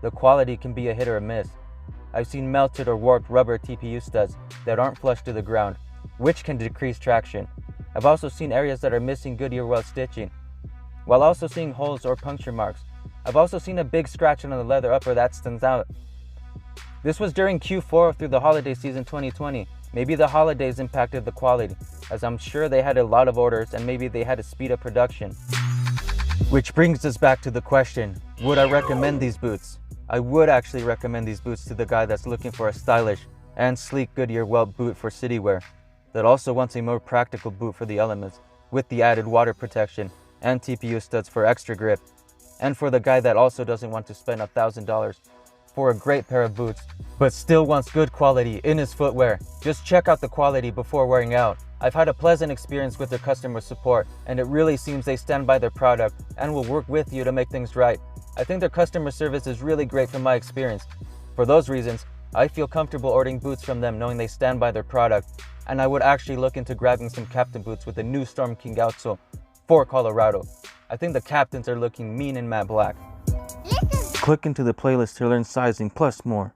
the quality can be a hit or a miss. I've seen melted or warped rubber TPU studs that aren't flush to the ground, which can decrease traction. I've also seen areas that are missing Goodyear weld stitching, while also seeing holes or puncture marks. I've also seen a big scratch on the leather upper that stands out. This was during Q4 through the holiday season 2020. Maybe the holidays impacted the quality, as I'm sure they had a lot of orders and maybe they had to speed up production. Which brings us back to the question, would I recommend these boots? I would actually recommend these boots to the guy that's looking for a stylish and sleek Goodyear weld boot for city wear, that also wants a more practical boot for the elements, with the added water protection and TPU studs for extra grip, and for the guy that also doesn't want to spend $1,000 for a great pair of boots, but still wants good quality in his footwear. Just check out the quality before wearing out. I've had a pleasant experience with their customer support, and it really seems they stand by their product and will work with you to make things right. I think their customer service is really great from my experience. For those reasons, I feel comfortable ordering boots from them knowing they stand by their product, and I would actually look into grabbing some Captain boots with the new Storm King outsole for Colorado. I think the Captains are looking mean in matte black. Click into the playlist to learn sizing plus more.